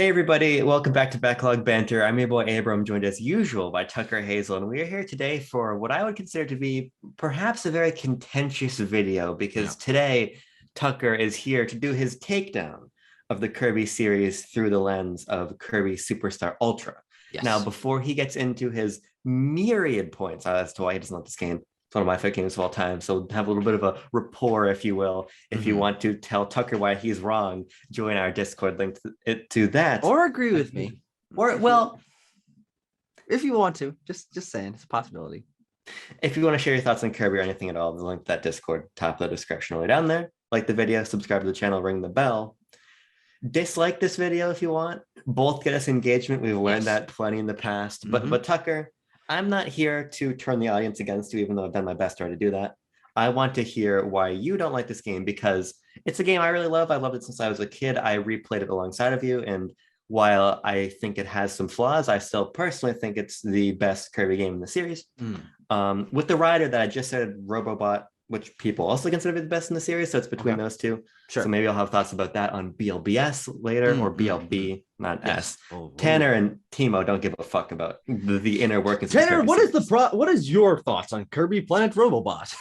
Hey everybody, welcome back to Backlog Banter. I'm your boy Abram, joined as usual by Tucker Hazel, and we are here today for what I would consider to be perhaps a very contentious video Yeah. because today Tucker is here to do his takedown of the Kirby series through the lens of Kirby Superstar Ultra. Now, Yes. before he gets into his myriad points as to why he doesn't like this game, it's one of my favorite games of all time. So have a little bit of a rapport, if you will. If you want to tell Tucker why he's wrong, join our Discord link to that. Or agree with me. Or well, If you want to. Just saying, it's a possibility. if you want to share your thoughts on Kirby or anything at all, the link to that Discord, top of the description, all the way down there. Like the video, subscribe to the channel, ring the bell. Dislike this video if you want. Both get us engagement. We've learned that plenty in the past. But Tucker, I'm not here to turn the audience against you, even though I've done my best to try to do that. I want to hear why you don't like this game, because it's a game I really love. I loved it since I was a kid. I replayed it alongside of you. And while I think it has some flaws, I still personally think it's the best Kirby game in the series. With the rider that I just said, Robobot, which people also consider to be the best in the series. So it's between those two. Sure. So maybe I'll have thoughts about that on BLBS later, or BLB, not S. Oh. Tanner and Timo don't give a fuck about the inner workings. Tanner, what is your thoughts on Kirby Planet Robobot?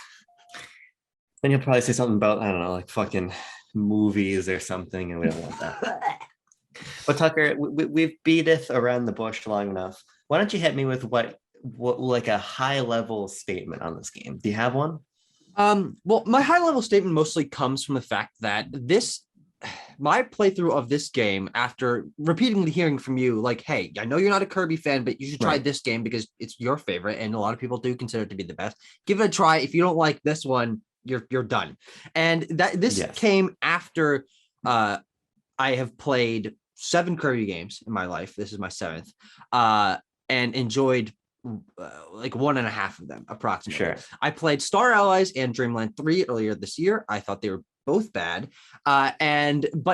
Then you'll probably say something about, I don't know, like fucking movies or something, and we don't want that. But Tucker, we've beateth around the bush long enough. Why don't you hit me with what like a high level statement on this game? Do you have one? Well, my high level statement mostly comes from the fact that my playthrough of this game, after repeatedly hearing from you, like, hey, I know you're not a Kirby fan, but you should try this game because it's your favorite, and a lot of people do consider it to be the best. Give it a try. If you don't like this one, you're done. And this came after I have played 7 Kirby games in my life. This is my 7th, and enjoyed like 1.5 of them approximately. Sure. I played Star Allies and Dreamland 3 earlier this year. I thought they were both bad, but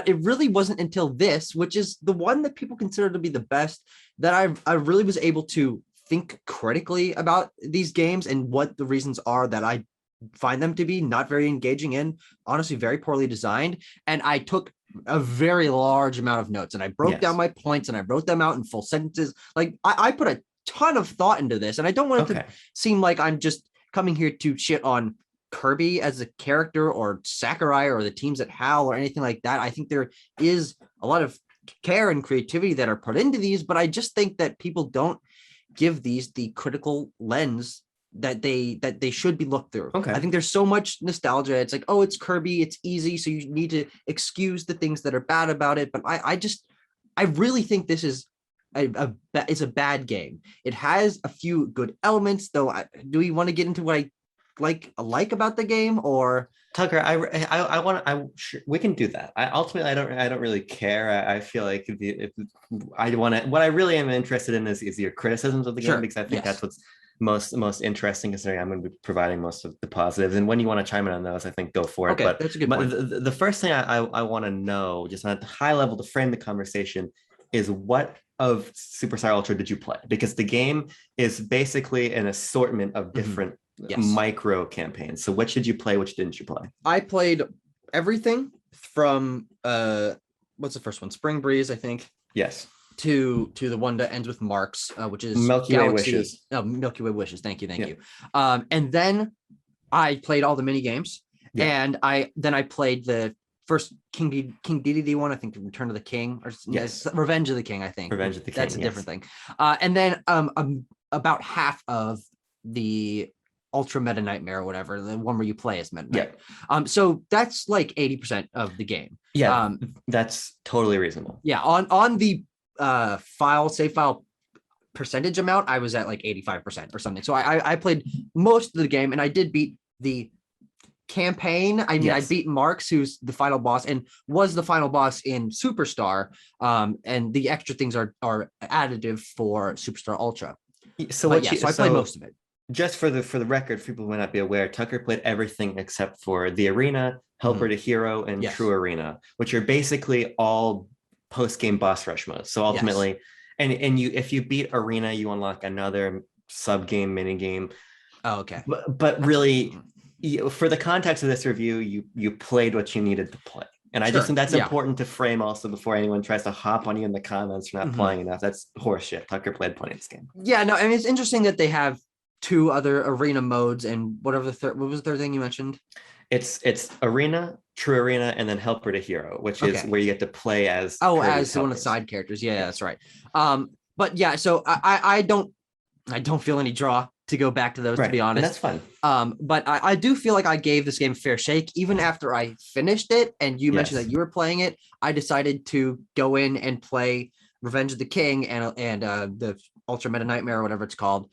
it really wasn't until this, which is the one that people consider to be the best, that I really was able to think critically about these games and what the reasons are that I find them to be not very engaging and honestly very poorly designed. And I took a very large amount of notes, and I broke down my points, and I wrote them out in full sentences. Like I put a ton of thought into this, and I don't want it to seem like I'm just coming here to shit on Kirby as a character or Sakurai or the teams at HAL or anything like that. I think there is a lot of care and creativity that are put into these, but I just think that people don't give these the critical lens that they should be looked through. I think there's so much nostalgia. It's like, oh, it's Kirby, it's easy, so you need to excuse the things that are bad about it. But I really think this is it's a bad game. It has a few good elements, though. Do we want to get into what I like about the game, or Tucker? We can do that. Ultimately, I don't really care. I feel like if I want to, what I really am interested in is your criticisms of the game, because I think that's what's most interesting, considering I'm going to be providing most of the positives. And when you want to chime in on those, I think go for it. But that's a good point. The first thing I want to know, just at the high level to frame the conversation, is what of Superstar Ultra did you play? Because the game is basically an assortment of different micro campaigns. So which did you play? Which didn't you play? I played everything from what's the first one? Spring Breeze, I think. Yes. To the one that ends with Marks, which is Milky Way Wishes. Oh, Milky Way Wishes. Thank you. And then I played all the mini games, and I played the first King Dedede one. I think Return of the King, or Revenge of the King. I think Revenge of the King. That's a different thing. And then about half of the Ultra Meta Nightmare or whatever, the one where you play as Meta Knight. So that's like 80% of the game. That's totally reasonable. On the save file percentage amount, I was at like 85% or something. So I played most of the game, and I did beat the campaign. I mean, I beat Marks, who's the final boss and was the final boss in Superstar, and the extra things are additive for Superstar Ultra. So I played most of it. Just for the record, for people who might not be aware, Tucker played everything except for the Arena, Helper to Hero, and True Arena, which are basically all post-game boss rush modes. So ultimately, and you, if you beat Arena, you unlock another sub-game, mini-game. Oh, okay. But really, for the context of this review, you played what you needed to play. And I just Sure. think that's Yeah. important to frame also before anyone tries to hop on you in the comments for not Mhm. playing enough. That's horseshit. Tucker played plenty of this game. Yeah. No, I mean, it's interesting that they have two other arena modes and whatever the third, what was the third thing you mentioned? It's arena, true arena, and then helper to hero, which is Okay. where you get to play as Oh, Kirby's as one of the helpers. side characters. Yeah, Yeah. that's right. But yeah, so I don't feel any draw to go back to those, to Right. be And honest. that's fun. But I do feel like I gave this game a fair shake, even after I finished it. And you mentioned Yes. that you were playing it. I decided to go in and play Revenge of the King and the Ultra Meta Nightmare or whatever it's called.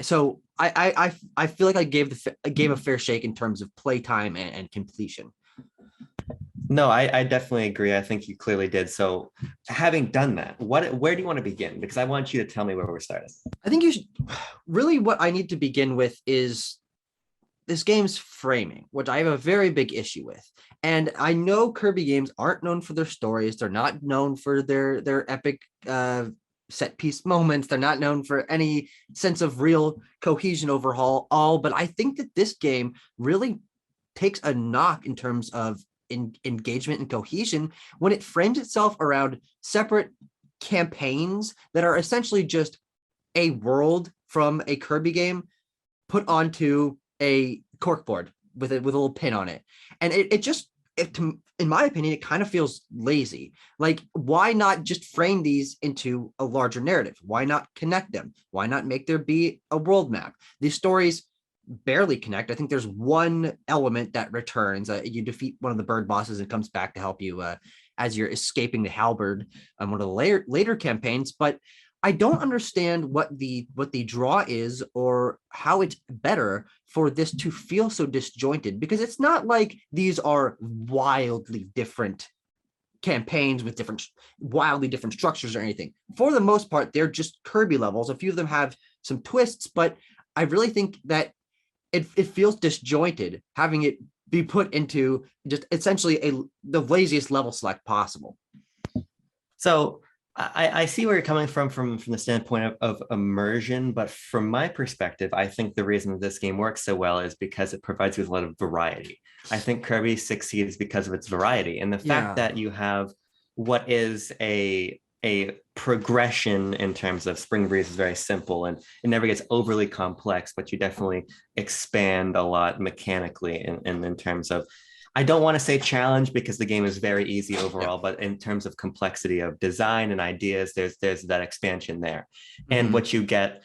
So I feel like I gave a fair shake in terms of playtime and completion. No, I definitely agree. I think you clearly did. So having done that, where do you want to begin? Because I want you to tell me where we're starting. I think you should really what I need to begin with is this game's framing, which I have a very big issue with. And I know Kirby games aren't known for their stories. They're not known for their epic set piece moments. They're not known for any sense of real cohesion overhaul. But I think that this game really takes a knock in terms of engagement and cohesion when it frames itself around separate campaigns that are essentially just a world from a Kirby game put onto a corkboard with a little pin on it. And it just, in my opinion, it kind of feels lazy. Like, why not just frame these into a larger narrative? Why not connect them? Why not make there be a world map? These stories barely connect. I think there's one element that returns. You defeat one of the bird bosses and comes back to help you as you're escaping the halberd on one of the later campaigns. But I don't understand what the draw is or how it's better for this to feel so disjointed, because it's not like these are wildly different campaigns with wildly different structures or anything. For the most part, they're just Kirby levels. A few of them have some twists, but I really think that it feels disjointed having it be put into just essentially the laziest level select possible. So I see where you're coming from the standpoint of immersion, but from my perspective, I think the reason this game works so well is because it provides you with a lot of variety. I think Kirby succeeds because of its variety and the fact Yeah. that you have what is a progression in terms of Spring Breeze is very simple and it never gets overly complex, but you definitely expand a lot mechanically in terms of, I don't want to say challenge because the game is very easy overall, but in terms of complexity of design and ideas, there's that expansion there. And what you get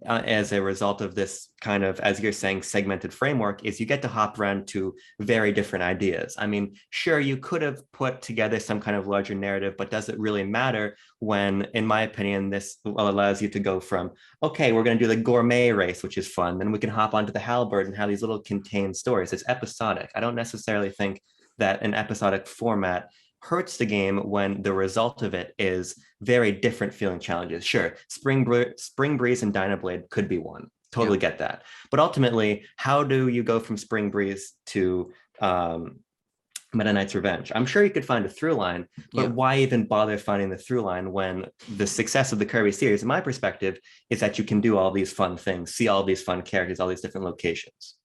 as a result of this kind of, as you're saying, segmented framework is you get to hop around to very different ideas. I mean, sure, you could have put together some kind of larger narrative, but does it really matter when, in my opinion, this allows you to go from, okay, we're going to do the gourmet race, which is fun. Then we can hop onto the halberd and have these little contained stories. It's episodic. I don't necessarily think that an episodic format hurts the game when the result of it is very different feeling challenges. Sure, Spring Breeze and Dynablade could be one. Totally get that. But ultimately, how do you go from Spring Breeze to Meta Knight's Revenge? I'm sure you could find a through line, but why even bother finding the through line when the success of the Kirby series, in my perspective, is that you can do all these fun things, see all these fun characters, all these different locations.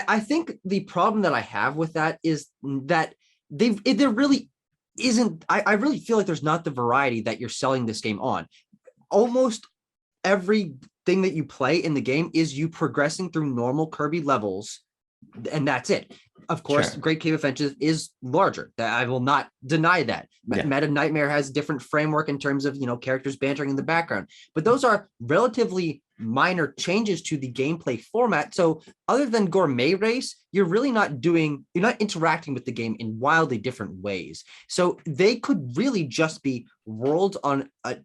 I think the problem that I have with that is that there really isn't. I really feel like there's not the variety that you're selling this game on. Almost everything that you play in the game is you progressing through normal Kirby levels, and that's it. Of course, Great Cave Adventures is larger. I will not deny that. Meta Nightmare has a different framework in terms of, characters bantering in the background, but those are relatively minor changes to the gameplay format. So other than Gourmet Race, you're not interacting with the game in wildly different ways. So they could really just be worlds on a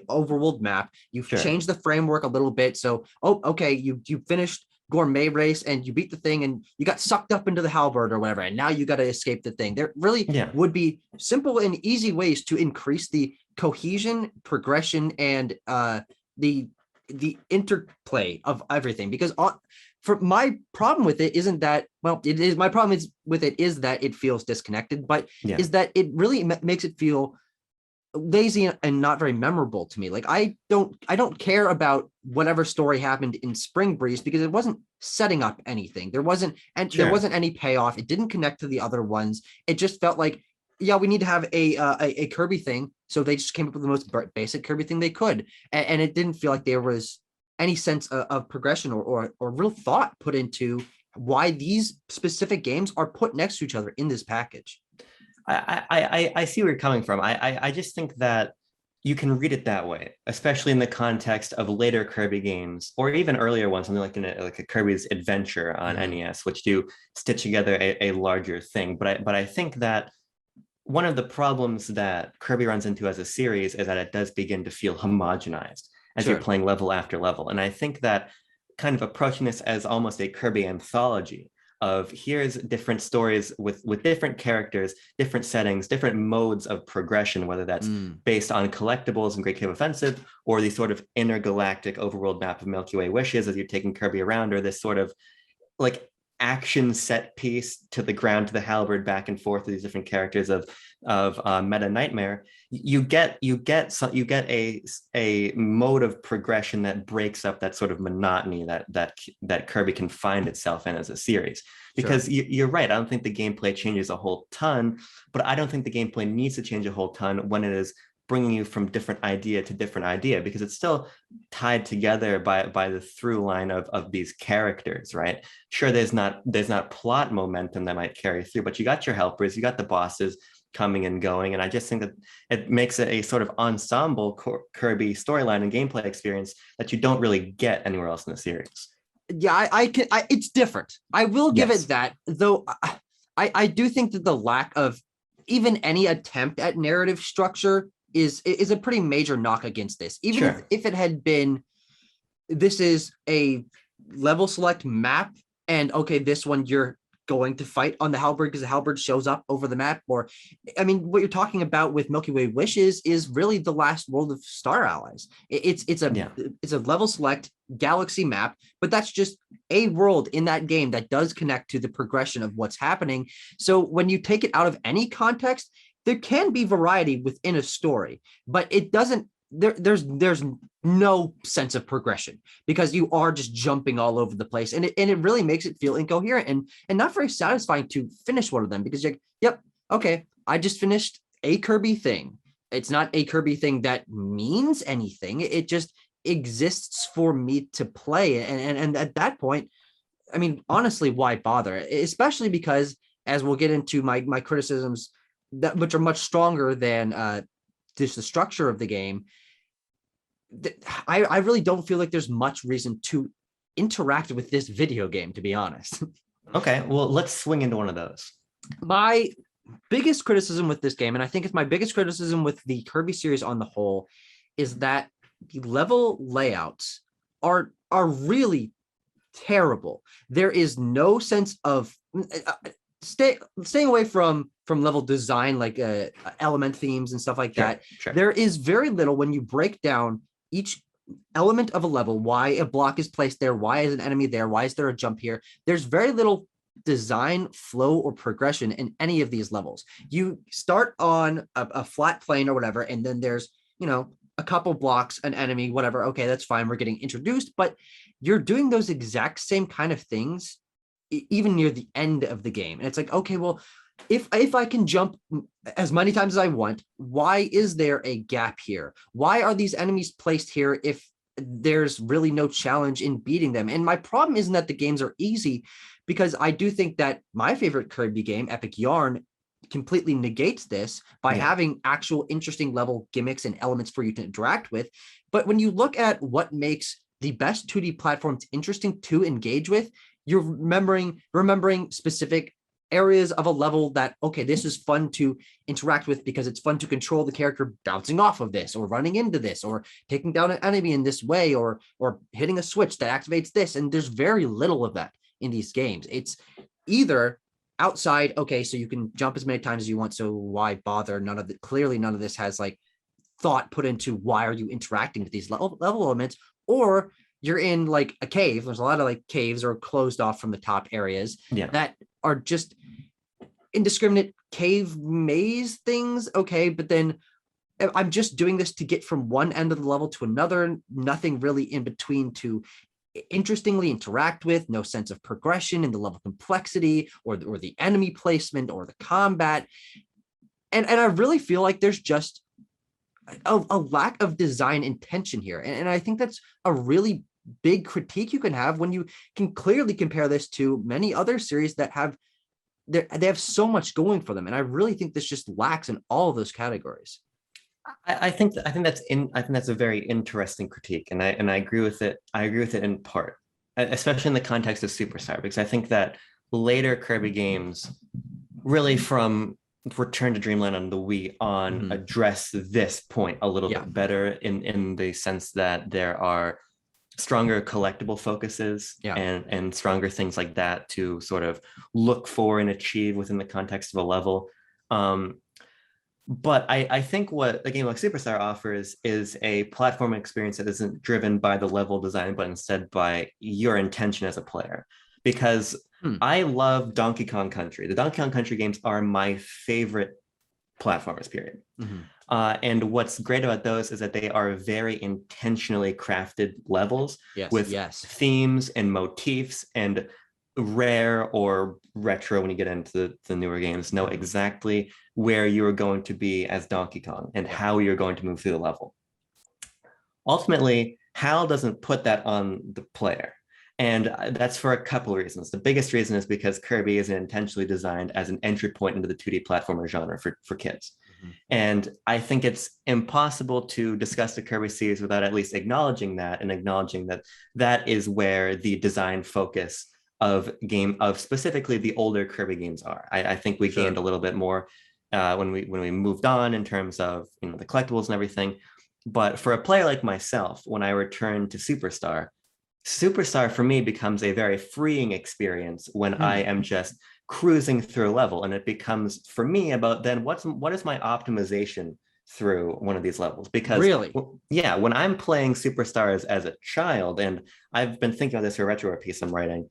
overworld map. You've changed the framework a little bit. So, okay, you finished Gourmet Race and you beat the thing and you got sucked up into the halberd or whatever, and now you got to escape the thing. There really would be simple and easy ways to increase the cohesion, progression, and the interplay of everything. Because for my problem with it isn't that, well, it is, my problem with it is that it feels disconnected, but is that it really makes it feel lazy and not very memorable to me. Like I don't care about whatever story happened in Spring Breeze because it wasn't setting up anything. There wasn't Sure. any payoff. It didn't connect to the other ones. It just felt like, yeah, we need to have a Kirby thing. So they just came up with the most basic Kirby thing they could. And it didn't feel like there was any sense of progression or real thought put into why these specific games are put next to each other in this package. I see where you're coming from. I just think that you can read it that way, especially in the context of later Kirby games, or even earlier ones, something like a Kirby's Adventure on NES, which do stitch together a larger thing. But I think that one of the problems that Kirby runs into as a series is that it does begin to feel homogenized as you're Sure. playing level after level. And I think that kind of approaching this as almost a Kirby anthology of here's different stories with different characters, different settings, different modes of progression, whether that's based on collectibles and Great Cave Offensive, or the sort of intergalactic overworld map of Milky Way Wishes as you're taking Kirby around, or this sort of like action set piece to the ground, to the halberd, back and forth with these different characters of Meta Nightmare. You get a mode of progression that breaks up that sort of monotony that Kirby can find itself in as a series. Because you're right, I don't think the gameplay changes a whole ton, but I don't think the gameplay needs to change a whole ton when it is bringing you from different idea to different idea, because it's still tied together by the through line of these characters, right? Sure, there's not plot momentum that might carry through, but you got your helpers, you got the bosses coming and going, and I just think that it makes it a sort of ensemble Kirby storyline and gameplay experience that you don't really get anywhere else in the series. Yeah, it's different. I will give Yes. it that, though. I do think that the lack of even any attempt at narrative structure is a pretty major knock against this. Even Sure. if it had been, this is a level select map, and okay, this one you're going to fight on the halberd because the halberd shows up over the map. Or, I mean, what you're talking about with Milky Way Wishes is really the last world of Star Allies. It's Yeah. a level select galaxy map, but that's just a world in that game that does connect to the progression of what's happening. So when you take it out of any context, there can be variety within a story, but it doesn't. There's no sense of progression because you are just jumping all over the place, and it really makes it feel incoherent and not very satisfying to finish one of them, because you're like, yep, okay, I just finished a Kirby thing. It's not a Kirby thing that means anything. It just exists for me to play, and at that point, I mean, honestly, why bother? Especially because, as we'll get into my criticisms, that which are much stronger than just the structure of the game. I really don't feel like there's much reason to interact with this video game, to be honest. Okay, well, let's swing into one of those. My biggest criticism with this game, and I think it's my biggest criticism with the Kirby series on the whole, is that the level layouts are really terrible. There is no sense of staying away from level design, like element themes and stuff like that. Sure. There is very little when you break down each element of a level, why a block is placed there, why is an enemy there, why is there a jump here. There's very little design, flow, or progression in any of these levels. You start on a flat plane or whatever, and then there's, a couple blocks, an enemy, whatever. Okay, that's fine. We're getting introduced, but you're doing those exact same kind of things even near the end of the game. And it's like, okay, well, if I can jump as many times as I want, why is there a gap here? Why are these enemies placed here if there's really no challenge in beating them? And my problem isn't that the games are easy, because I do think that my favorite Kirby game, Epic Yarn, completely negates this by having actual interesting level gimmicks and elements for you to interact with. But when you look at what makes the best 2D platforms interesting to engage with, you're remembering specific areas of a level that, okay, this is fun to interact with because it's fun to control the character bouncing off of this or running into this or taking down an enemy in this way or hitting a switch that activates this. And there's very little of that in these games. It's either outside, okay, so you can jump as many times as you want, so why bother? Clearly none of this has like thought put into why are you interacting with these level elements, or you're in like a cave. There's a lot of like caves or closed off from the top areas that are just indiscriminate cave maze things. Okay, but then I'm just doing this to get from one end of the level to another, nothing really in between to interestingly interact with, no sense of progression in the level of complexity or the enemy placement or the combat. And I really feel like there's just a lack of design intention here. And I think that's a really big critique you can have when you can clearly compare this to many other series that have they have so much going for them. And I really think this just lacks in all of those categories. I think that's a very interesting critique, and I agree with it. I agree with it in part, especially in the context of Superstar, because I think that later Kirby games, really from Return to Dreamland on the Wii on, address this point a little bit better in the sense that there are stronger collectible focuses and stronger things like that to sort of look for and achieve within the context of a level. But I think what a game like Superstar offers is a platform experience that isn't driven by the level design, but instead by your intention as a player. Because I love Donkey Kong Country. The Donkey Kong Country games are my favorite platformers, period. And what's great about those is that they are very intentionally crafted levels with themes and motifs, and rare or retro, when you get into the newer games, know exactly where you're going to be as Donkey Kong and how you're going to move through the level. Ultimately, HAL doesn't put that on the player. And that's for a couple of reasons. The biggest reason is because Kirby isn't intentionally designed as an entry point into the 2D platformer genre for kids. And I think it's impossible to discuss the Kirby series without at least acknowledging that, and acknowledging that that is where the design focus of specifically the older Kirby games are. I think we gained a little bit more when we moved on in terms of the collectibles and everything. But for a player like myself, when I return to Superstar for me becomes a very freeing experience when I am just cruising through a level, and it becomes for me about then what is my optimization through one of these levels. Because when I'm playing Superstars as a child, and I've been thinking about this for a retro piece I'm writing,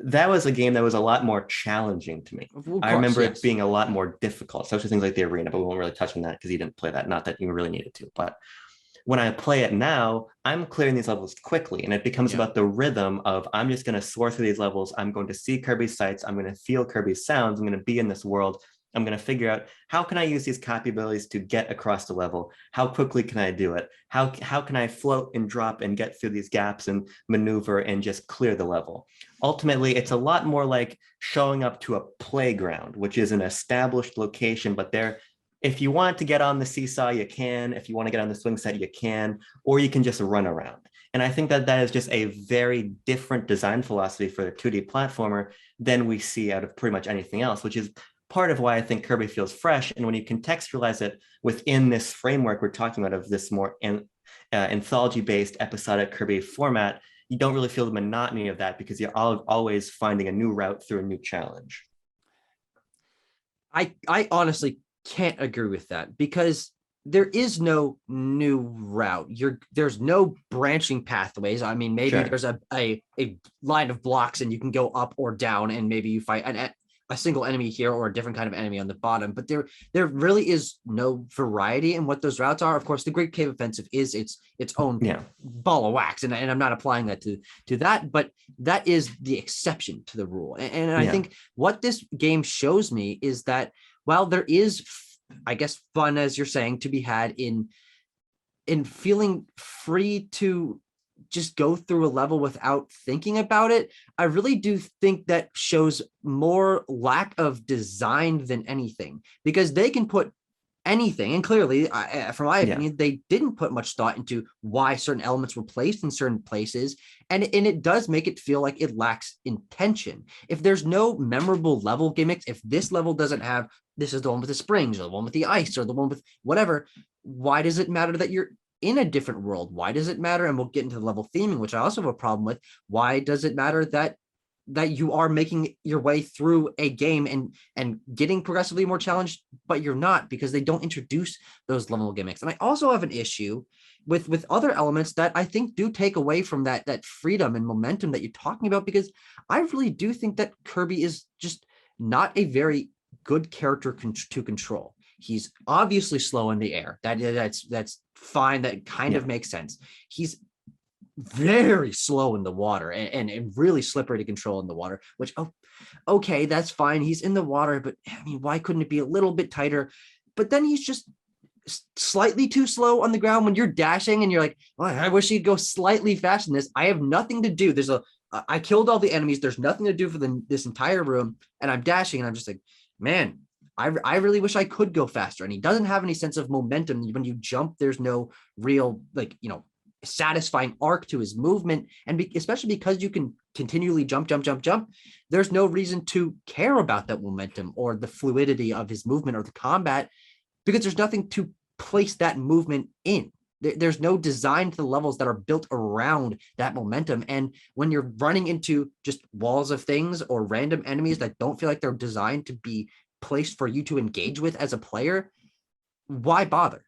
that was a game that was a lot more challenging to me. I remember it being a lot more difficult, especially things like the arena, but we won't really touch on that because you didn't play that. Not that you really needed to, but when I play it now, I'm clearing these levels quickly, and it becomes about the rhythm of I'm just going to soar through these levels. I'm going to see Kirby's sights. I'm going to feel Kirby's sounds. I'm going to be in this world. I'm going to figure out how can I use these copy abilities to get across the level? How quickly can I do it? How can I float and drop and get through these gaps and maneuver and just clear the level? Ultimately, it's a lot more like showing up to a playground, which is an established location, but if you want to get on the seesaw, you can. If you want to get on the swing set, you can, or you can just run around. And I think that is just a very different design philosophy for the 2D platformer than we see out of pretty much anything else, which is part of why I think Kirby feels fresh. And when you contextualize it within this framework we're talking about of this more anthology-based episodic Kirby format, you don't really feel the monotony of that because you're always finding a new route through a new challenge. I honestly can't agree with that, because there is no new route. There's no branching pathways. I mean, maybe there's a line of blocks and you can go up or down, and maybe you fight a single enemy here or a different kind of enemy on the bottom, but there really is no variety in what those routes are. Of course, the Great Cave Offensive is its own ball of wax, and I'm not applying that to that, but that is the exception to the rule. And I think what this game shows me is that while there is, I guess, fun, as you're saying, to be had in feeling free to just go through a level without thinking about it, I really do think that shows more lack of design than anything, because they can put anything, and clearly, from my opinion, they didn't put much thought into why certain elements were placed in certain places, and it does make it feel like it lacks intention. If there's no memorable level gimmicks, if this level doesn't have, this is the one with the springs, or the one with the ice, or the one with whatever, why does it matter that you're in a different world? Why does it matter? And we'll get into the level theming, which I also have a problem with. Why does it matter that you are making your way through a game and getting progressively more challenged, but you're not, because they don't introduce those level gimmicks? And I also have an issue with other elements that I think do take away from that freedom and momentum that you're talking about, because I really do think that Kirby is just not a very good character to control. He's obviously slow in the air. That's fine. That kind of makes sense. He's very slow in the water and really slippery to control in the water, which, oh, okay, that's fine. He's in the water, but I mean, why couldn't it be a little bit tighter? But then he's just slightly too slow on the ground when you're dashing and you're like, well, I wish he'd go slightly faster than this. I have nothing to do. I killed all the enemies. There's nothing to do for this entire room. And I'm dashing and I'm just like, man, I really wish I could go faster. And he doesn't have any sense of momentum. When you jump, there's no real, like, satisfying arc to his movement. And especially because you can continually jump, there's no reason to care about that momentum or the fluidity of his movement or the combat, because there's nothing to place that movement in. There's no design to the levels that are built around that momentum. And when you're running into just walls of things or random enemies that don't feel like they're designed to be placed for you to engage with as a player, why bother?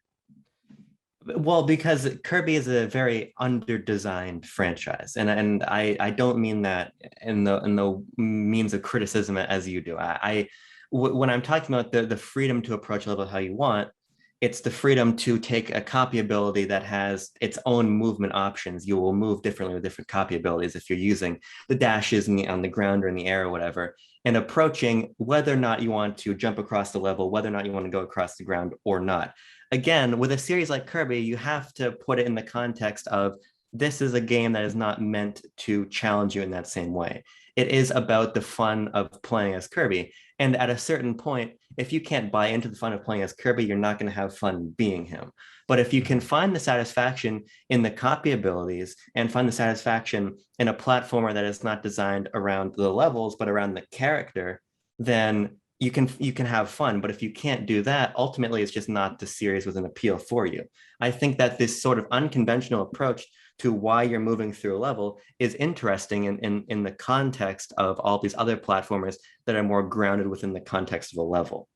Well, because Kirby is a very under-designed franchise, and I don't mean that in the means of criticism as you do. When I'm talking about the freedom to approach a level how you want, it's the freedom to take a copy ability that has its own movement options. You will move differently with different copy abilities if you're using the dashes on the ground or in the air or whatever, and approaching whether or not you want to jump across the level, whether or not you want to go across the ground or not. Again, with a series like Kirby, you have to put it in the context of this is a game that is not meant to challenge you in that same way. It is about the fun of playing as Kirby. And at a certain point, if you can't buy into the fun of playing as Kirby, you're not going to have fun being him. But if you can find the satisfaction in the copy abilities and find the satisfaction in a platformer that is not designed around the levels, but around the character, then you can have fun. But if you can't do that, ultimately it's just not the series with an appeal for you. I think that this sort of unconventional approach to why you're moving through a level is interesting in the context of all these other platformers that are more grounded within the context of a level.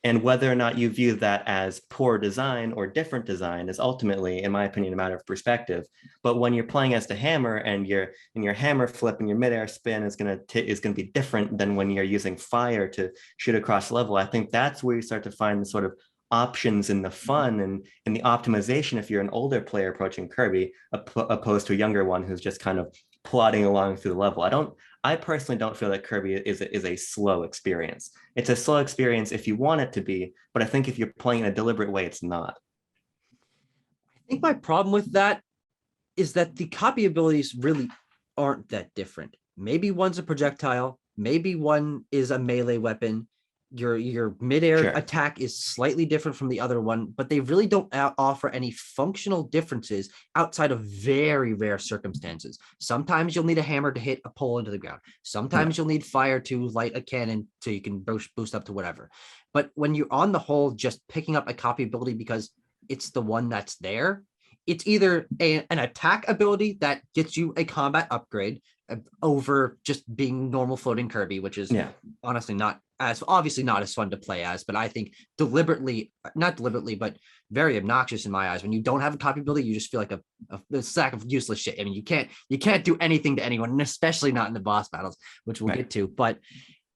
And whether or not you view that as poor design or different design is ultimately, in my opinion, a matter of perspective. But when you're playing as the hammer and your hammer flip and your midair spin is going to be different than when you're using fire to shoot across level, I think that's where you start to find the sort of options in the fun and in the optimization if you're an older player approaching Kirby opposed to a younger one who's just kind of plodding along through the level. I personally don't feel that Kirby is a slow experience. It's a slow experience if you want it to be, but I think if you're playing in a deliberate way, it's not. I think my problem with that is that the copy abilities really aren't that different. Maybe one's a projectile, maybe one is a melee weapon. Your midair attack is slightly different from the other one, but they really don't offer any functional differences outside of very rare circumstances. Sometimes you'll need a hammer to hit a pole into the ground. Sometimes you'll need fire to light a cannon so you can boost up to whatever. But when you're on the whole just picking up a copy ability because it's the one that's there, it's either an attack ability that gets you a combat upgrade over just being normal floating Kirby, which is honestly obviously not as fun to play as, but I think not deliberately, but very obnoxious in my eyes. When you don't have a copy ability, you just feel like a sack of useless shit. I mean, you can't do anything to anyone, and especially not in the boss battles, which we'll get to. But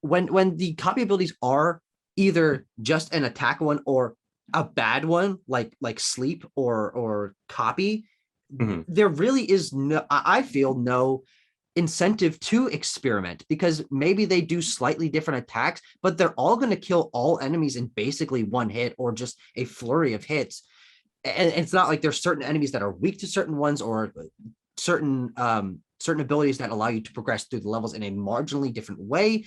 when the copy abilities are either just an attack one or a bad one, like sleep or copy, there really is I feel no incentive to experiment, because maybe they do slightly different attacks, but they're all going to kill all enemies in basically one hit or just a flurry of hits. And it's not like there's certain enemies that are weak to certain ones or certain abilities that allow you to progress through the levels in a marginally different way.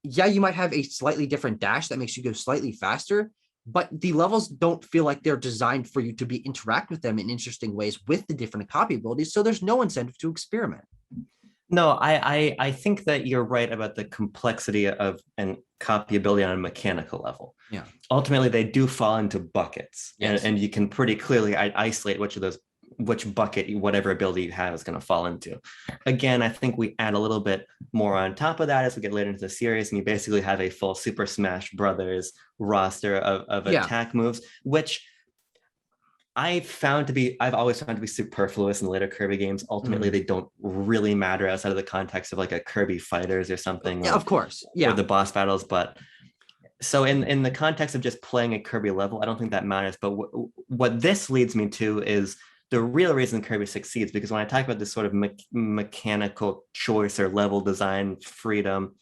Yeah, you might have a slightly different dash that makes you go slightly faster, but the levels don't feel like they're designed for you to interact with them in interesting ways with the different copy abilities. So there's no incentive to experiment. No, I think that you're right about the complexity of and copy ability on a mechanical level. Yeah. Ultimately, they do fall into buckets, and you can pretty clearly isolate which bucket, whatever ability you have is going to fall into. Again, I think we add a little bit more on top of that as we get later into the series, and you basically have a full Super Smash Brothers roster of attack moves, which I've always found to be superfluous in later Kirby games. Ultimately, they don't really matter outside of the context of like a Kirby Fighters or something. Yeah, of course. Yeah. Or the boss battles. But so in the context of just playing a Kirby level, I don't think that matters. But what this leads me to is the real reason Kirby succeeds, because when I talk about this sort of mechanical choice or level design freedom,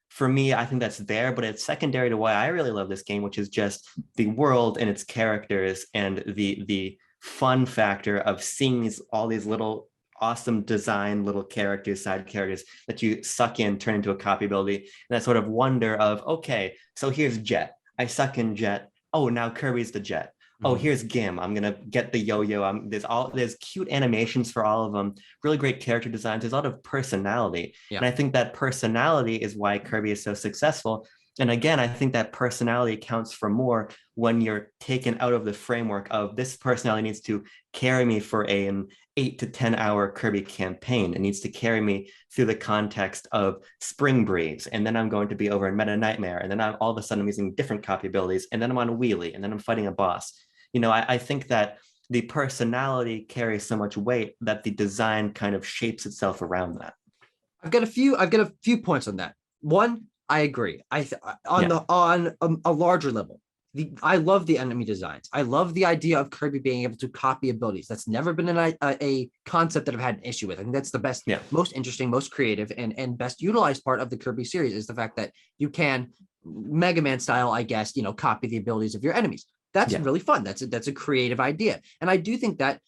for me, I think that's there, but it's secondary to why I really love this game, which is just the world and its characters and the fun factor of seeing all these little awesome design little characters, side characters that you suck in, turn into a copy ability, and that sort of wonder of, okay, so here's Jet. I suck in Jet. Oh, now Kirby's the Jet. Oh, here's Gim. I'm gonna get the yo-yo. There's cute animations for all of them, really great character designs. There's a lot of personality. Yeah. And I think that personality is why Kirby is so successful. And again, I think that personality counts for more when you're taken out of the framework of this personality needs to carry me for an 8 to 10 hour Kirby campaign. It needs to carry me through the context of Spring Breeze. And then I'm going to be over in Meta Nightmare. And then all of a sudden I'm using different copy abilities. And then I'm on a wheelie. And then I'm fighting a boss. You know, I think that the personality carries so much weight that the design kind of shapes itself around that. I've got a few points on that. One, I agree. On a larger level, I love the enemy designs. I love the idea of Kirby being able to copy abilities. That's never been a concept that I've had an issue with. I think that's the best, most interesting, most creative, and best utilized part of the Kirby series is the fact that you can Mega Man style, I guess, copy the abilities of your enemies. That's really fun. That's a creative idea. And I do think that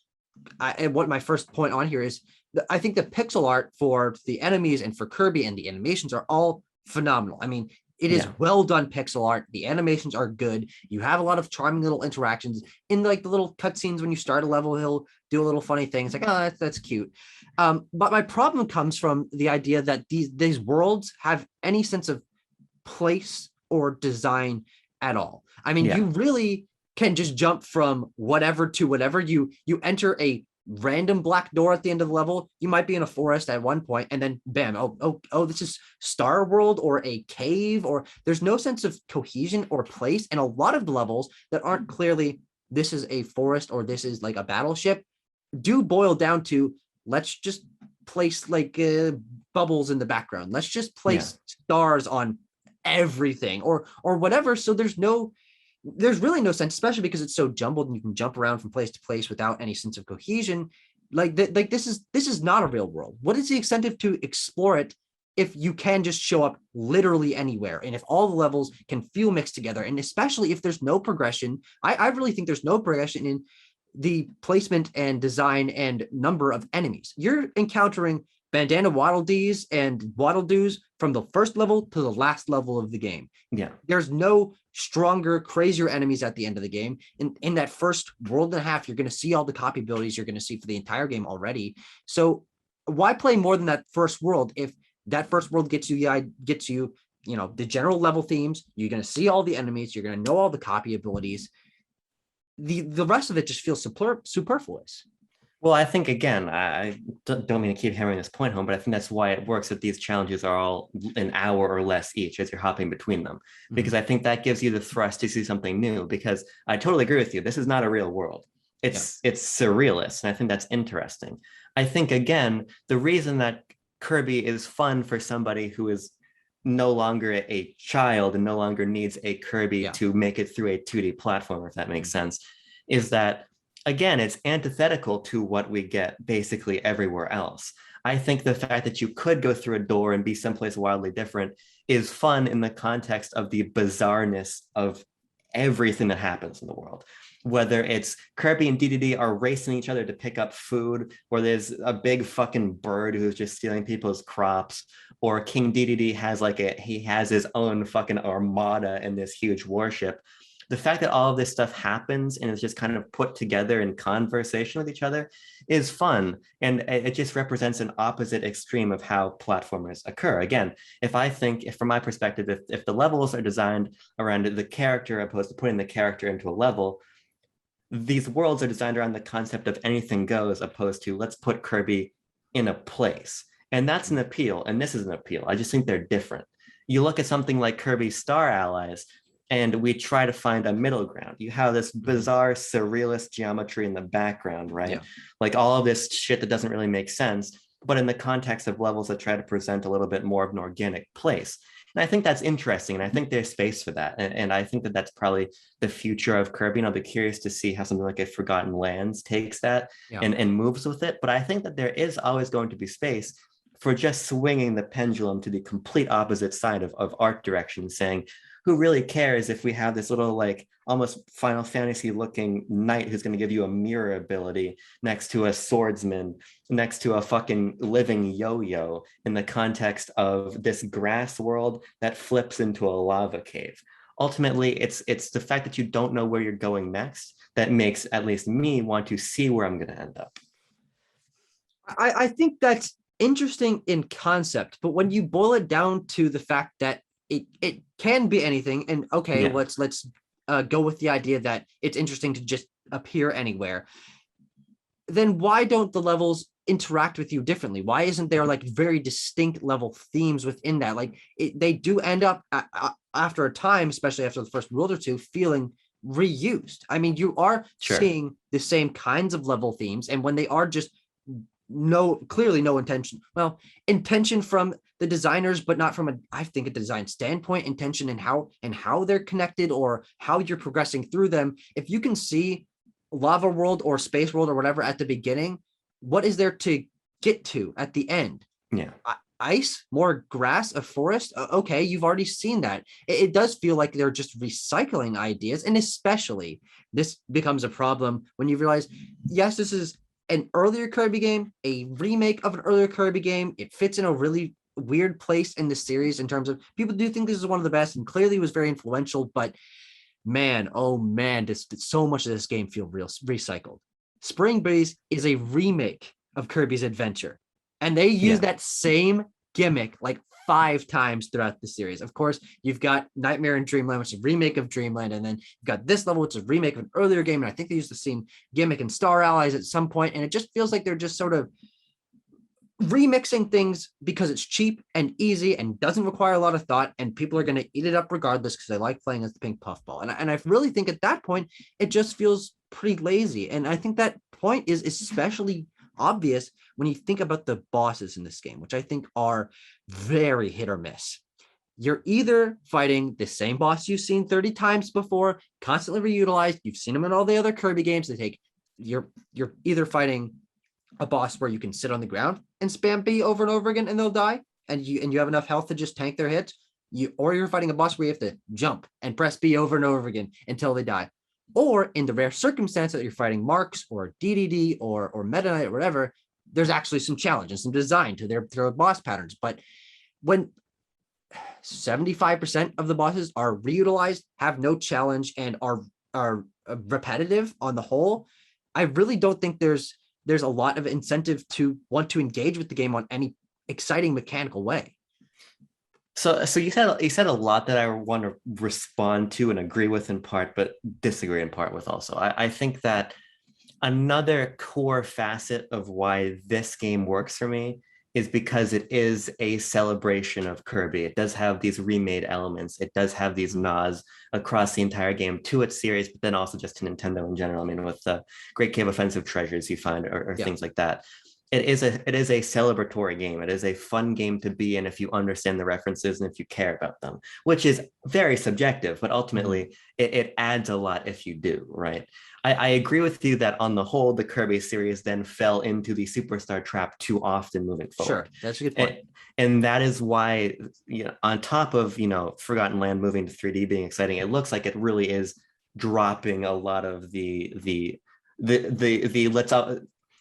and what my first point on here is I think the pixel art for the enemies and for Kirby and the animations are all phenomenal. I mean, it is well done pixel art. The animations are good. You have a lot of charming little interactions in like the little cutscenes when you start a level. He'll do a little funny things like, oh, that's cute. But my problem comes from the idea that these worlds have any sense of place or design at all. I mean, you really can just jump from whatever to whatever. You enter a random black door at the end of the level. You might be in a forest at one point, and then bam, oh, this is Star World or a cave, or there's no sense of cohesion or place. And a lot of the levels that aren't clearly this is a forest or this is like a battleship do boil down to let's just place like bubbles in the background. Let's just place stars on everything or whatever. So there's really no sense, especially because it's so jumbled and you can jump around from place to place without any sense of cohesion. This is not a real world. What is the incentive to explore it if you can just show up literally anywhere? And if all the levels can feel mixed together, and especially if there's no progression, I really think there's no progression in the placement and design and number of enemies. You're encountering Bandana Waddle Dees and Waddle Doos from the first level to the last level of the game. Yeah. There's no stronger, crazier enemies at the end of the game. In that first world and a half, you're going to see all the copy abilities you're going to see for the entire game already. So why play more than that first world if that first world gets you the general level themes? You're going to see all the enemies. You're going to know all the copy abilities. The rest of it just feels superfluous. Well, I think, again, I don't mean to keep hammering this point home, but I think that's why it works that these challenges are all an hour or less each as you're hopping between them, because I think that gives you the thrust to see something new, because I totally agree with you. This is not a real world. It's surrealist, and I think that's interesting. I think, again, the reason that Kirby is fun for somebody who is no longer a child and no longer needs a Kirby to make it through a 2D platformer, if that makes sense, is that, again, it's antithetical to what we get basically everywhere else. I think the fact that you could go through a door and be someplace wildly different is fun in the context of the bizarreness of everything that happens in the world. Whether it's Kirby and DDD are racing each other to pick up food, or there's a big fucking bird who's just stealing people's crops, or King DDD has his own fucking armada in this huge warship. The fact that all of this stuff happens and is just kind of put together in conversation with each other is fun. And it just represents an opposite extreme of how platformers occur. Again, from my perspective, if the levels are designed around the character opposed to putting the character into a level, these worlds are designed around the concept of anything goes opposed to let's put Kirby in a place. And that's an appeal. And this is an appeal. I just think they're different. You look at something like Kirby Star Allies, and we try to find a middle ground. You have this bizarre surrealist geometry in the background, right? Yeah. Like all of this shit that doesn't really make sense, but in the context of levels that try to present a little bit more of an organic place. And I think that's interesting. And I think there's space for that. And I think that that's probably the future of Kirby. And I'll be curious to see how something like a Forgotten Lands takes that Yeah. and moves with it. But I think that there is always going to be space for just swinging the pendulum to the complete opposite side of art direction, saying, who really cares if we have this little like almost Final Fantasy looking knight who's going to give you a mirror ability next to a swordsman, next to a fucking living yo-yo in the context of this grass world that flips into a lava cave. Ultimately, it's the fact that you don't know where you're going next that makes at least me want to see where I'm going to end up. I think that's interesting in concept, but when you boil it down to the fact that it can be anything, and okay, Yeah. let's go with the idea that it's interesting to just appear anywhere, then why don't the levels interact with you differently? Why isn't there like very distinct level themes within that? Like they do end up after a time, especially after the first world or two, feeling reused. I mean, you are Sure. seeing the same kinds of level themes, and when they are just clearly no intention. Well, intention from the designers, but not from I think a design standpoint, intention and how they're connected or how you're progressing through them. If you can see lava world or space world or whatever at the beginning, what is there to get to at the end? Yeah. Ice, more grass, a forest. Okay, you've already seen that. It does feel like they're just recycling ideas, and especially this becomes a problem when you realize, yes, this is an earlier Kirby game, a remake of an earlier Kirby game. It fits in a really weird place in the series in terms of people do think this is one of the best, and clearly was very influential. But man, oh man, does so much of this game feel real recycled. Spring Breeze is a remake of Kirby's Adventure, and they use that same gimmick like 5 times throughout the series. Of course, you've got Nightmare in Dreamland, which is a remake of Dreamland, and then you've got this level, which is a remake of an earlier game, and I think they used the same gimmick in Star Allies at some point, and it just feels like they're just sort of remixing things because it's cheap and easy and doesn't require a lot of thought, and people are going to eat it up regardless because they like playing as the pink puffball. And I really think at that point, it just feels pretty lazy. And I think that point is especially obvious when you think about the bosses in this game, which I think are very hit or miss. You're either fighting the same boss you've seen 30 times before, constantly reutilized. You've seen them in all the other Kirby games. You're either fighting a boss where you can sit on the ground and spam B over and over again and they'll die, and you have enough health to just tank their hits. Or you're fighting a boss where you have to jump and press B over and over again until they die. Or in the rare circumstance that you're fighting Marks or DDD or Meta Knight or whatever, there's actually some challenge and some design to their boss patterns. But when 75% of the bosses are reutilized, have no challenge, and are repetitive on the whole, I really don't think there's a lot of incentive to want to engage with the game on any exciting mechanical way. So you said a lot that I want to respond to and agree with in part, but disagree in part with also. I think that another core facet of why this game works for me is because it is a celebration of Kirby. It does have these remade elements. It does have these nods across the entire game to its series, but then also just to Nintendo in general. I mean, with the Great Cave Offensive treasures you find or things like that. It is a celebratory game. It is a fun game to be in if you understand the references and if you care about them, which is very subjective, but ultimately it adds a lot if you do, right? I agree with you that on the whole, the Kirby series then fell into the superstar trap too often moving forward. Sure, that's a good point. And that is why, on top of, Forgotten Land moving to 3D being exciting, it looks like it really is dropping a lot of the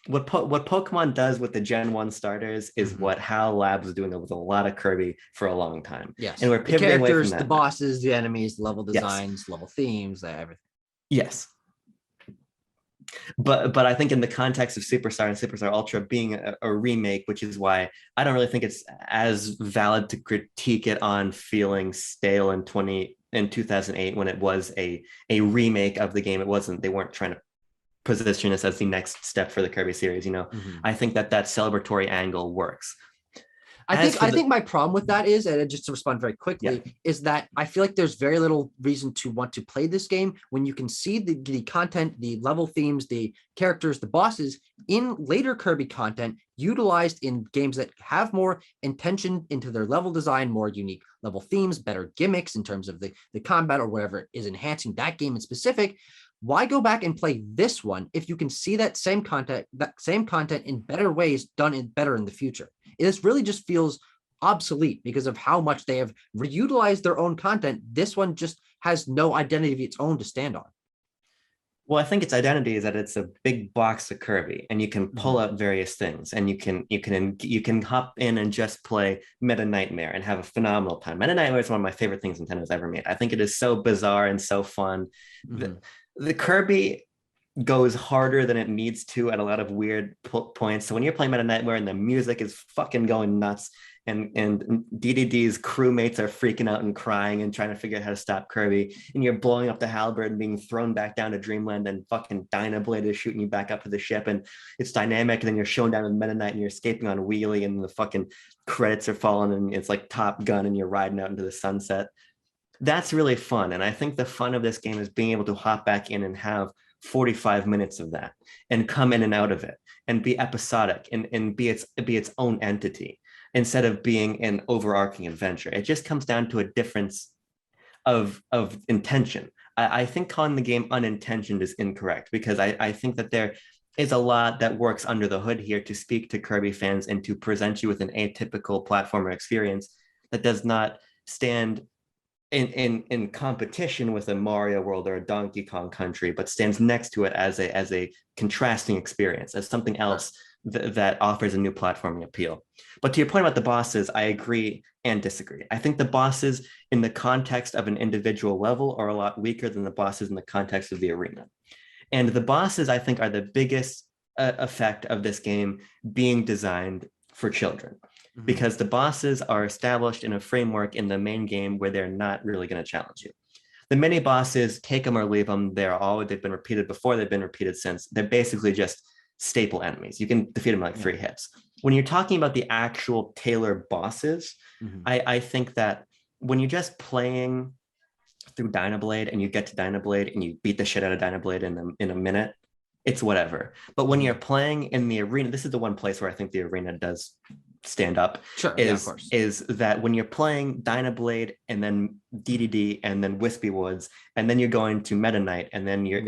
what Pokemon does with the Gen 1 starters is what HAL Labs is doing with a lot of Kirby for a long time. Yes. And we're pivoting away from that. The bosses, the enemies, the level designs, level themes, everything. Yes. But I think in the context of Superstar and Superstar Ultra being a remake, which is why I don't really think it's as valid to critique it on feeling stale in 2008 when it was a remake of the game. They weren't trying to position this as the next step for the Kirby series. I think that celebratory angle works. I think my problem with that is, and just to respond very quickly, is that I feel like there's very little reason to want to play this game when you can see the content, the level themes, the characters, the bosses in later Kirby content utilized in games that have more intention into their level design, more unique level themes, better gimmicks in terms of the combat or whatever is enhancing that game in specific. Why go back and play this one if you can see that same content in better ways done better in the future? This really just feels obsolete because of how much they have reutilized their own content. This one just has no identity of its own to stand on. Well, I think its identity is that it's a big box of Kirby, and you can pull out various things, and you can hop in and just play Meta Nightmare and have a phenomenal time. Meta Nightmare is one of my favorite things Nintendo's ever made. I think it is so bizarre and so fun. The Kirby goes harder than it needs to at a lot of weird points. So when you're playing Meta Nightmare and the music is fucking going nuts, and DDD's crewmates are freaking out and crying and trying to figure out how to stop Kirby, and you're blowing up the halberd and being thrown back down to Dreamland, and fucking Dynablade is shooting you back up to the ship, and it's dynamic, and then you're shown down in Meta Knight and you're escaping on Wheelie, and the fucking credits are falling, and it's like Top Gun, and you're riding out into the sunset. That's really fun. And I think the fun of this game is being able to hop back in and have 45 minutes of that and come in and out of it and be episodic and be its own entity instead of being an overarching adventure. It just comes down to a difference of intention. I think calling the game unintentioned is incorrect, because I think that there is a lot that works under the hood here to speak to Kirby fans and to present you with an atypical platformer experience that does not stand in competition with a Mario World or a Donkey Kong Country, but stands next to it as a contrasting experience, as something else that offers a new platforming appeal. But to your point about the bosses, I agree and disagree. I think the bosses in the context of an individual level are a lot weaker than the bosses in the context of the arena. And the bosses, I think, are the biggest effect of this game being designed for children, because the bosses are established in a framework in the main game where they're not really going to challenge you. The mini bosses, take them or leave them, they've been repeated before, they've been repeated since. They're basically just staple enemies. You can defeat them in like 3 hits. When you're talking about the actual tailored bosses, I think that when you're just playing through Dynablade and you get to Dynablade and you beat the shit out of Dynablade in a minute, it's whatever. But when you're playing in the arena, this is the one place where I think the arena does stand up, is that when you're playing Dynablade and then DDD and then Wispy Woods, and then you're going to Meta Knight, and then you're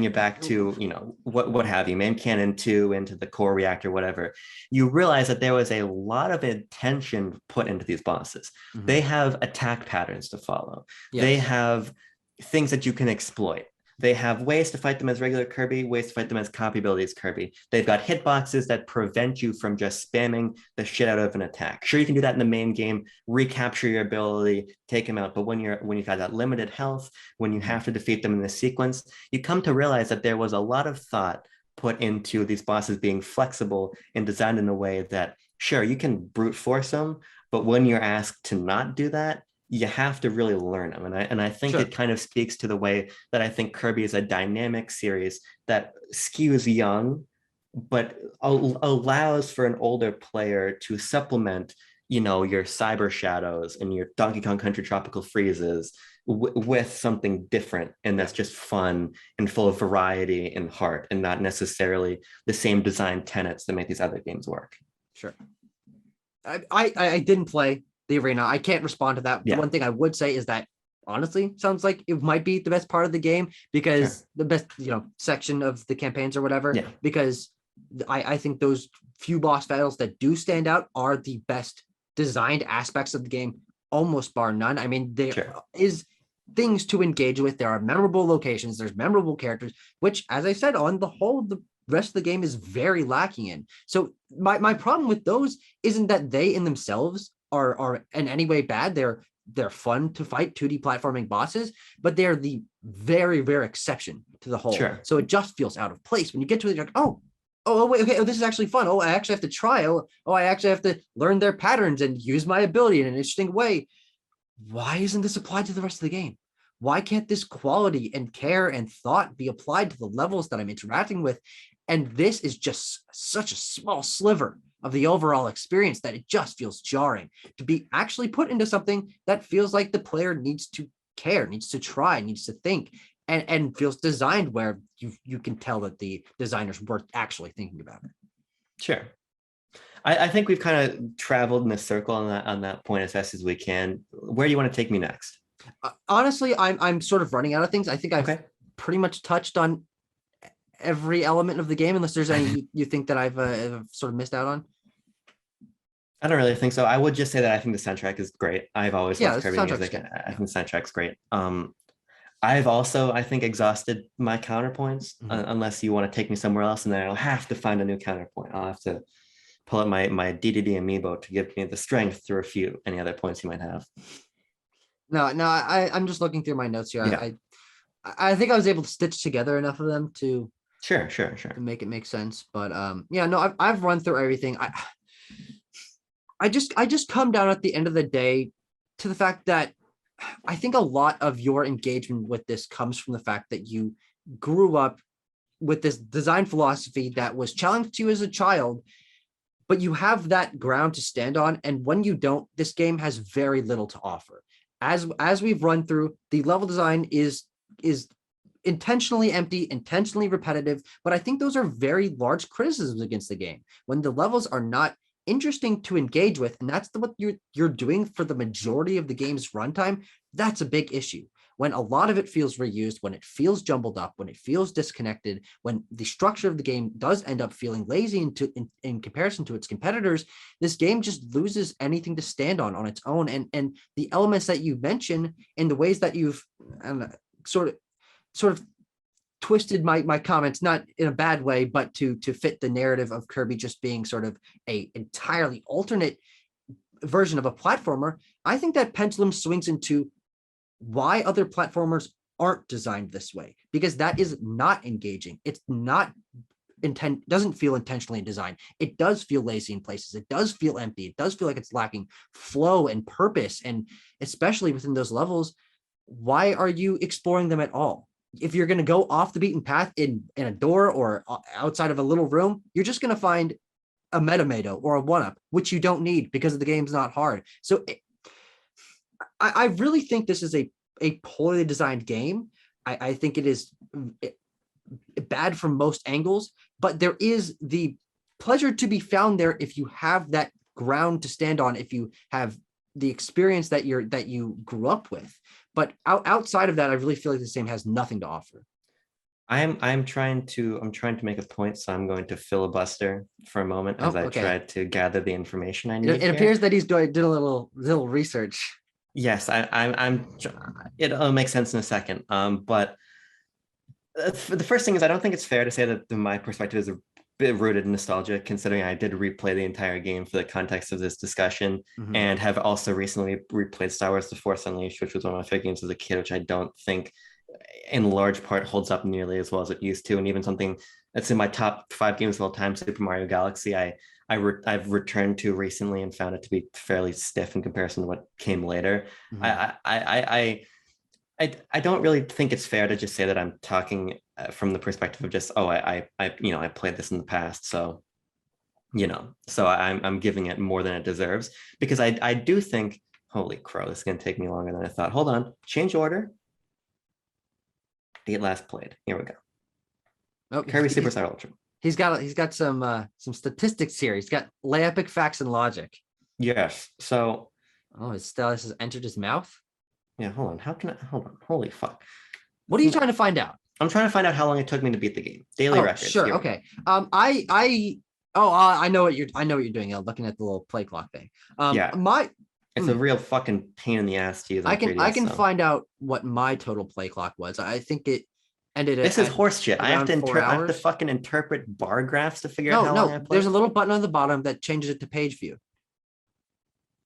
back to, you know, what have you, Man Cannon 2 into the core reactor, whatever. You realize that there was a lot of intention put into these bosses. They have attack patterns to follow. They have things that you can exploit. They have ways to fight them as regular Kirby, ways to fight them as Copyability as Kirby. They've got hitboxes that prevent you from just spamming the shit out of an attack. Sure, you can do that in the main game, recapture your ability, take them out. But when you've got that limited health, when you have to defeat them in this sequence, you come to realize that there was a lot of thought put into these bosses being flexible and designed in a way that, sure, you can brute force them, but when you're asked to not do that, you have to really learn them. And I think it kind of speaks to the way that I think Kirby is a dynamic series that skews young, but allows for an older player to supplement, you know, your Cyber Shadows and your Donkey Kong Country Tropical Freezes with something different. And that's just fun and full of variety and heart, and not necessarily the same design tenets that make these other games work. Sure. I didn't play the arena. I can't respond to that. The one thing I would say is that honestly sounds like it might be the best part of the game, because the best, you know, section of the campaigns or whatever, because I think those few boss battles that do stand out are the best designed aspects of the game, almost bar none. I mean, there is things to engage with. There are memorable locations, there's memorable characters, which, as I said, on the whole, the rest of the game is very lacking in. So my problem with those isn't that they in themselves are in any way bad. They're fun to fight 2D platforming bosses, but they're the very rare exception to the whole. So it just feels out of place when you get to it. You're like, oh wait, okay, this is actually fun. I actually have to try. I actually have to learn their patterns and use my ability in an interesting way. Why isn't this applied to the rest of the game? Why can't this quality and care and thought be applied to the levels that I'm interacting with? And this is just such a small sliver of the overall experience that it just feels jarring to be actually put into something that feels like the player needs to care, needs to try, needs to think, and feels designed where you can tell that the designers were actually thinking about it. Sure. I think we've kind of traveled in a circle on that point as best as we can. Where do you want to take me next? Honestly, I'm sort of running out of things. I think I've Okay. pretty much touched on every element of the game, unless there's any you think that I've sort of missed out on. I don't really think so. I would just say that I think the soundtrack is great. I've always Yeah, loved the Kirby soundtrack's music. good. I think the soundtrack's great. I've also, I think, exhausted my counterpoints, unless you want to take me somewhere else, and then I'll have to find a new counterpoint. I'll have to pull up my DDD amiibo to give me the strength to refute any other points you might have. No, I'm just looking through my notes here. Yeah. I think I was able to stitch together enough of them to Sure. to make it make sense. But yeah, no, I've run through everything. I just come down at the end of the day to the fact that I think a lot of your engagement with this comes from the fact that you grew up with this design philosophy that was challenged to you as a child, but you have that ground to stand on. And when you don't, this game has very little to offer. As we've run through, the level design is intentionally empty, intentionally repetitive, but I think those are very large criticisms against the game. When the levels are not interesting to engage with, and that's what you're doing for the majority of the game's runtime, that's a big issue. When a lot of it feels reused, when it feels jumbled up, when it feels disconnected, when the structure of the game does end up feeling lazy in comparison to its competitors, this game just loses anything to stand on its own. And the elements that you mention and the ways that you've sort of twisted my comments, not in a bad way, but to fit the narrative of Kirby just being sort of a entirely alternate version of a platformer. I think that pendulum swings into why other platformers aren't designed this way, because that is not engaging. It's not doesn't feel intentionally designed. It does feel lazy in places. It does feel empty. It does feel like it's lacking flow and purpose. And especially within those levels, why are you exploring them at all? If you're going to go off the beaten path in a door or outside of a little room, you're just going to find a metamato or a one-up, which you don't need because the game's not hard. So I really think this is a poorly designed game. I think it is bad from most angles, but there is the pleasure to be found there if you have that ground to stand on, if you have the experience that you grew up with. But outside of that, I really feel like this game has nothing to offer. I'm trying to make a point, so I'm going to filibuster for a moment as I try to gather the information I need. It appears that he's did a little research. Yes, I'm. It'll make sense in a second. But the first thing is, I don't think it's fair to say that my perspective is a bit rooted in nostalgia, considering I did replay the entire game for the context of this discussion, and have also recently replayed Star Wars: The Force Unleashed, which was one of my favorite games as a kid, which I don't think in large part holds up nearly as well as it used to. And even something that's in my top 5 games of all time, Super Mario Galaxy, I've returned to recently and found it to be fairly stiff in comparison to what came later. I don't really think it's fair to just say that I'm talking from the perspective of just, I played this in the past, so I'm giving it more than it deserves, because I do think, holy crow, this is going to take me longer than I thought. Hold on, change order. Date last played. Here we go. Oh, Kirby Superstar Ultra. He's got some statistics here. He's got lay epic facts and logic. Yes. So. Oh, his stylus has entered his mouth. Yeah. Hold on. Hold on. Holy fuck. What are you trying to find out? I'm trying to find out how long it took me to beat the game. Daily records. Sure. Okay. I know what you're doing. Looking at the little play clock thing. It's a real fucking pain in the ass to use. I can find out what my total play clock was. I think it ended. This is horse shit. I have to fucking interpret bar graphs to figure out how long I played. There's a little button on the bottom that changes it to page view.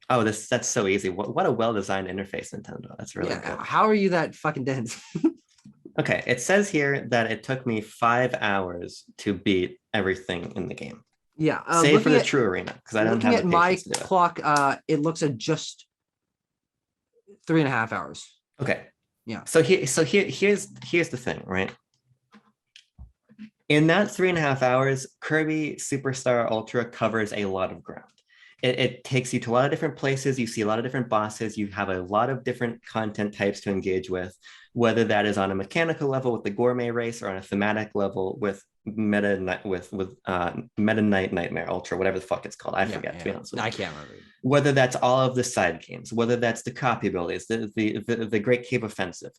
Oh, that's so easy. What a well-designed interface, Nintendo. That's really good. How are you that fucking dense? Okay, it says here that it took me 5 hours to beat everything in the game. Yeah, save for the true arena, because I don't have the patience to do it. Clock. It looks at just 3.5 hours. Okay. Yeah. So here's the thing, right? In that 3.5 hours, Kirby Superstar Ultra covers a lot of ground. It takes you to a lot of different places. You see a lot of different bosses. You have a lot of different content types to engage with, whether that is on a mechanical level with the gourmet race or on a thematic level with Meta Knight Nightmare Ultra, whatever the fuck it's called. I forget, to be honest with you. I can't remember. Whether that's all of the side games, whether that's the copyabilities, the Great Cave Offensive.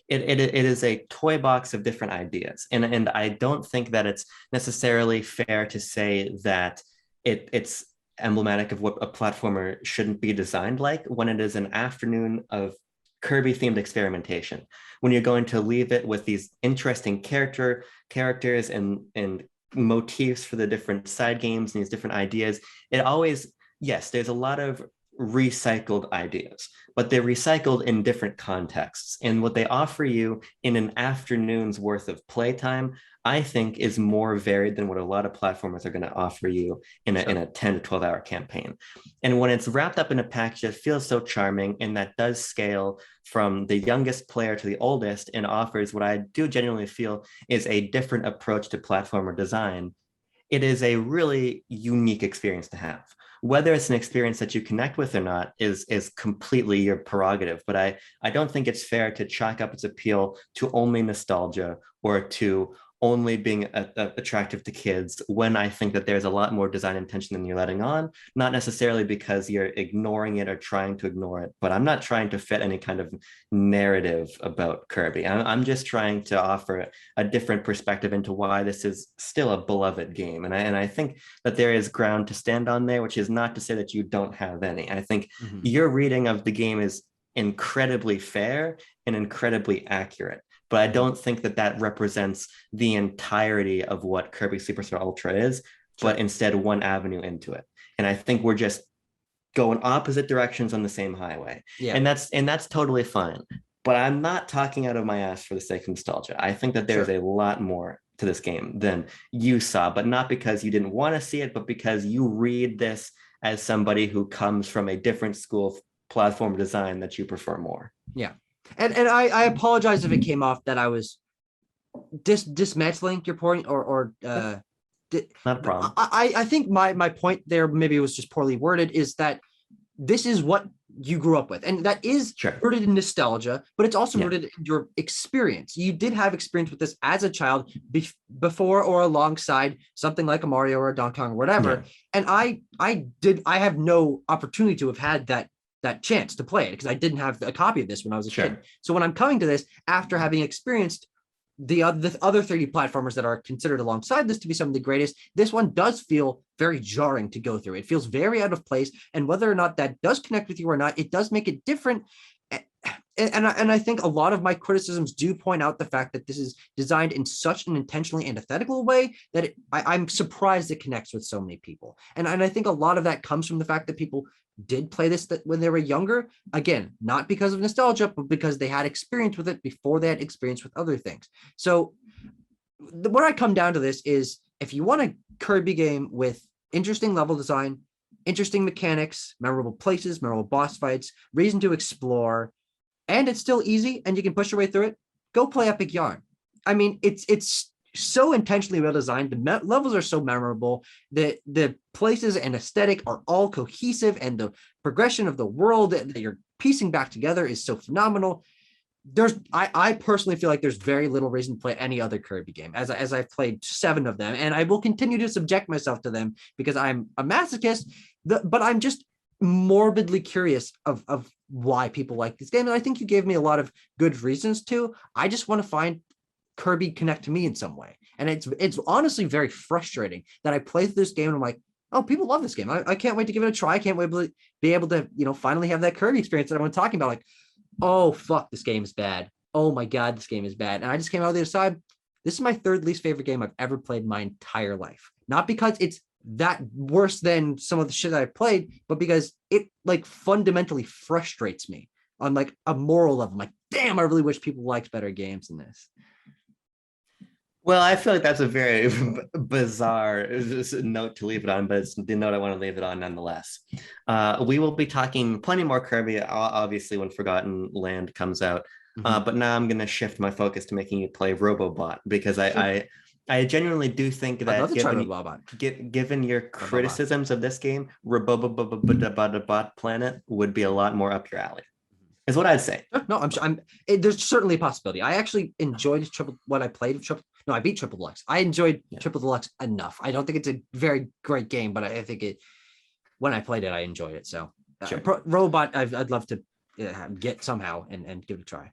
It is a toy box of different ideas. And I don't think that it's necessarily fair to say that it's emblematic of what a platformer shouldn't be designed like when it is an afternoon of Kirby themed experimentation. When you're going to leave it with these interesting characters and motifs for the different side games and these different ideas, it always, yes, there's a lot of recycled ideas, but they're recycled in different contexts. And what they offer you in an afternoon's worth of playtime, I think, is more varied than what a lot of platformers are going to offer you in a 10 to 12 hour campaign. And when it's wrapped up in a package that feels so charming and that does scale from the youngest player to the oldest and offers what I do genuinely feel is a different approach to platformer design, it is a really unique experience to have. Whether it's an experience that you connect with or not is completely your prerogative. But I don't think it's fair to chalk up its appeal to only nostalgia or to only being attractive to kids, when I think that there's a lot more design intention than you're letting on, not necessarily because you're ignoring it or trying to ignore it, but I'm not trying to fit any kind of narrative about Kirby. I'm just trying to offer a different perspective into why this is still a beloved game. And I think that there is ground to stand on there, which is not to say that you don't have any. I think your reading of the game is incredibly fair and incredibly accurate. But I don't think that that represents the entirety of what Kirby Superstar Ultra is, but instead one avenue into it. And I think we're just going opposite directions on the same highway. Yeah. And that's totally fine. But I'm not talking out of my ass for the sake of nostalgia. I think that there's a lot more to this game than you saw, but not because you didn't want to see it, but because you read this as somebody who comes from a different school of platform design that you prefer more. Yeah. And I apologize if it came off that I was dismantling your point or not a problem. I think my point there, maybe it was just poorly worded, is that this is what you grew up with, and that is rooted in nostalgia, but it's also rooted in your experience. You did have experience with this as a child before or alongside something like a Mario or a Donkey Kong or whatever. And I have no opportunity to have had that chance to play it because I didn't have a copy of this when I was a kid. So when I'm coming to this after having experienced the other 3D platformers that are considered alongside this to be some of the greatest, this one does feel very jarring to go through. It feels very out of place, and whether or not that does connect with you or not, it does make it different. And I think a lot of my criticisms do point out the fact that this is designed in such an intentionally antithetical way that I'm surprised it connects with so many people. And I think a lot of that comes from the fact that people did play this when they were younger. Again, not because of nostalgia, but because they had experience with it before they had experience with other things. So where I come down to this is, if you want a Kirby game with interesting level design, interesting mechanics, memorable places, memorable boss fights, reason to explore, and it's still easy and you can push your way through it, go play Epic Yarn. I mean, it's so intentionally well designed. The levels are so memorable. The places and aesthetic are all cohesive, and the progression of the world that you're piecing back together is so phenomenal. I personally feel like there's very little reason to play any other Kirby game, as I've played 7 of them, and I will continue to subject myself to them because I'm a masochist. But I'm just morbidly curious of why people like this game, and I think you gave me a lot of good reasons to. I just want to find Kirby connect to me in some way, and it's honestly very frustrating that I play through this game and I'm like, oh, people love this game. I can't wait to give it a try. I can't wait to be able to finally have that Kirby experience that everyone's talking about. Like, oh fuck, this game is bad. Oh my god, this game is bad. And I just came out the other side. This is my 3rd least favorite game I've ever played in my entire life. Not because it's that worse than some of the shit that I've played, but because it like fundamentally frustrates me on like a moral level. I'm like, damn, I really wish people liked better games than this. Well, I feel like that's a very bizarre note to leave it on, but it's the note I want to leave it on nonetheless. We will be talking plenty more Kirby, obviously, when Forgotten Land comes out. But now I'm going to shift my focus to making you play Robobot, because I I genuinely do think I'd love that to try given Robobot. given your Robobot. criticisms of this game, Robobot Planet would be a lot more up your alley. Is what I'd say. No, I'm sure. There's certainly a possibility. I actually enjoyed what I played of Triple. No, I beat Triple Deluxe. I enjoyed Triple Deluxe enough. I don't think it's a very great game, but I think it. When I played it, I enjoyed it. So, Robot, I'd love to get somehow and give it a try.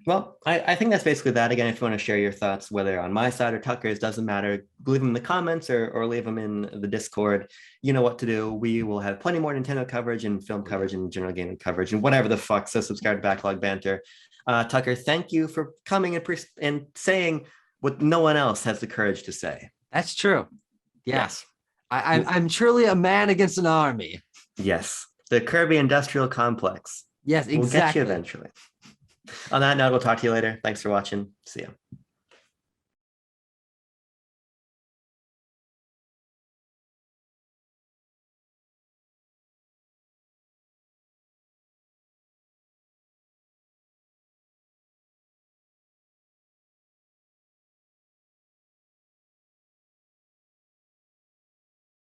Well, I think that's basically that. Again, if you want to share your thoughts, whether on my side or Tucker's, doesn't matter. Leave them in the comments or leave them in the Discord. You know what to do. We will have plenty more Nintendo coverage and film coverage and general gaming coverage and whatever the fuck. So subscribe to Backlog Banter. Tucker, thank you for coming and saying what no one else has the courage to say. That's true. Yes. I'm truly a man against an army. Yes. The Kirby Industrial Complex. Yes, exactly. We'll get you eventually. On that note, we'll talk to you later. Thanks for watching. See ya.